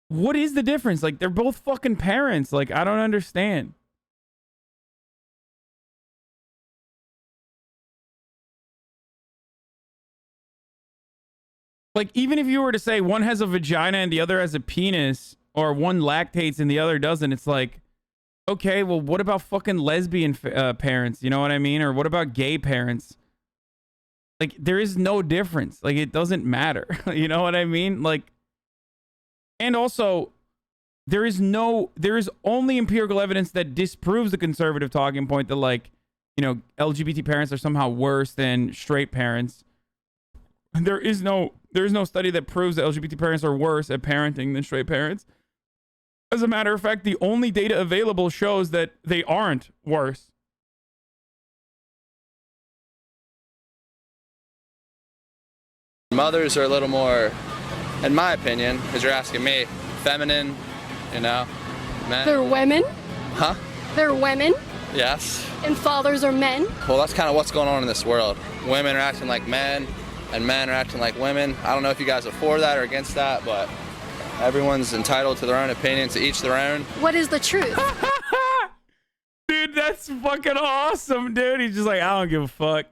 what is the difference? Like, they're both fucking parents. Like, I don't understand. Like, even if you were to say one has a vagina and the other has a penis, or one lactates and the other doesn't, it's like, okay, well, what about fucking lesbian parents? You know what I mean? Or what about gay parents? Like, there is no difference. Like, it doesn't matter. You know what I mean? Like, and also, there is only empirical evidence that disproves the conservative talking point that, like, you know, LGBT parents are somehow worse than straight parents. There is no study that proves that LGBT parents are worse at parenting than straight parents. As a matter of fact, the only data available shows that they aren't worse. mothers are a little more, in my opinion, because you're asking me, feminine, you know, men. They're women? Huh? They're women? Yes. And fathers are men? Well, that's kind of what's going on in this world. Women are acting like men, and men are acting like women. I don't know if you guys are for that or against that, but everyone's entitled to their own opinion, to each their own. What is the truth? Dude, that's fucking awesome, dude. He's just like, I don't give a fuck.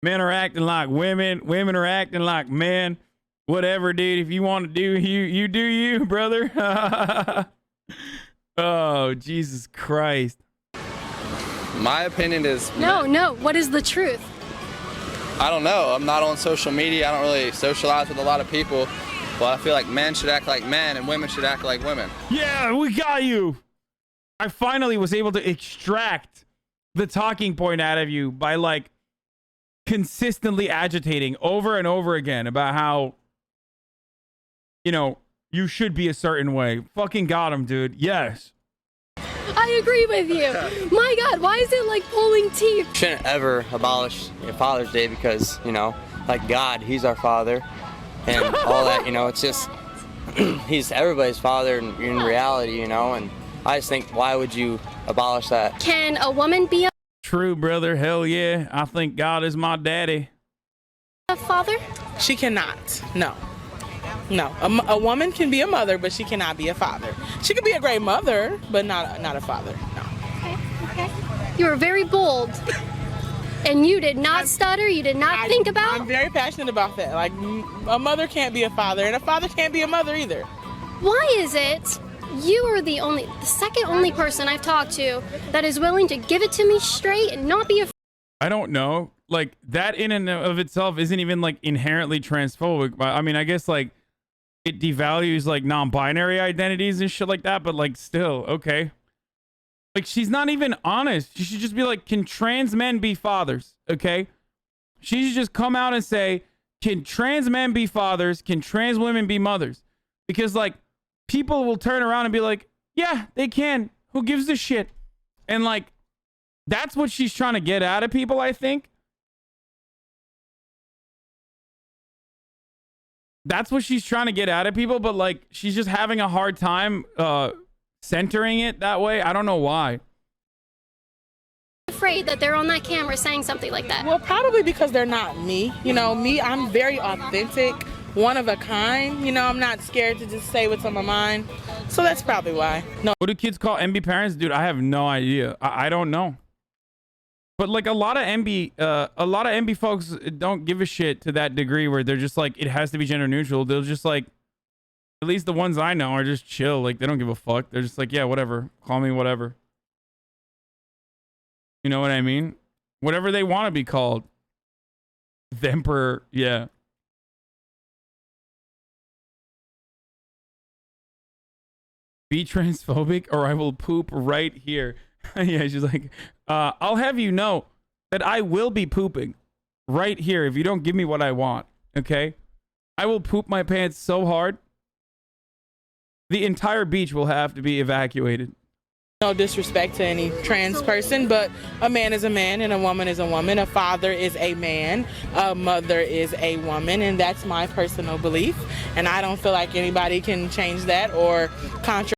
Men are acting like women. Women are acting like men. Whatever, dude. If you want to do you do you, brother. Oh, Jesus Christ. My opinion is... No. What is the truth? I don't know. I'm not on social media. I don't really socialize with a lot of people. But I feel like men should act like men and women should act like women. Yeah, we got you. I finally was able to extract the talking point out of you by, like, consistently agitating over and over again about how, you know, you should be a certain way. Fucking got him, dude. Yes. I agree with you. My God, why is it like pulling teeth? Shouldn't ever abolish Father's Day because, you know, like God, he's our father and all that, you know, it's just, he's everybody's father in reality, you know, and I just think, why would you abolish that? Can a woman be True, brother. Hell yeah. I think God is my daddy. a father? She cannot. No. A woman can be a mother, but she cannot be a father. She could be a great mother, but not a father. No. Okay. You were very bold. And you did not stutter. You did not think about. I'm very passionate about that. Like, a mother can't be a father, and a father can't be a mother either. Why is it you are the second only person I've talked to that is willing to give it to me straight and not be a... I don't know. Like, that in and of itself isn't even, like, inherently transphobic. But I mean, I guess, like, it devalues, like, non-binary identities and shit like that. But, like, still, okay. Like, she's not even honest. She should just be like, can trans men be fathers? Okay? She should just come out and say, can trans men be fathers? Can trans women be mothers? Because, like, people will turn around and be like, yeah, they can. Who gives a shit? And, like, that's what she's trying to get out of people, I think. That's what she's trying to get out of people, but, like, she's just having a hard time centering it that way. I don't know why. Afraid that they're on that camera saying something like that. Well, probably because they're not me. You know, me, I'm very authentic, one of a kind. You know, I'm not scared to just say what's on my mind. So that's probably why. No. What do kids call MB parents? Dude, I have no idea. I don't know. But, like, a lot of MB folks don't give a shit to that degree where they're just like, it has to be gender neutral. They'll just, like, at least the ones I know are just chill. Like, they don't give a fuck. They're just like, yeah, whatever. Call me whatever. You know what I mean? Whatever they want to be called. The Emperor, yeah. Be transphobic or I will poop right here. Yeah, she's like, I'll have you know that I will be pooping. right here, if you don't give me what I want, okay, I will poop my pants so hard, the entire beach will have to be evacuated. No disrespect to any trans person, but a man is a man and a woman is a woman. A father is a man, a mother is a woman, and that's my personal belief. And I don't feel like anybody can change that or contradict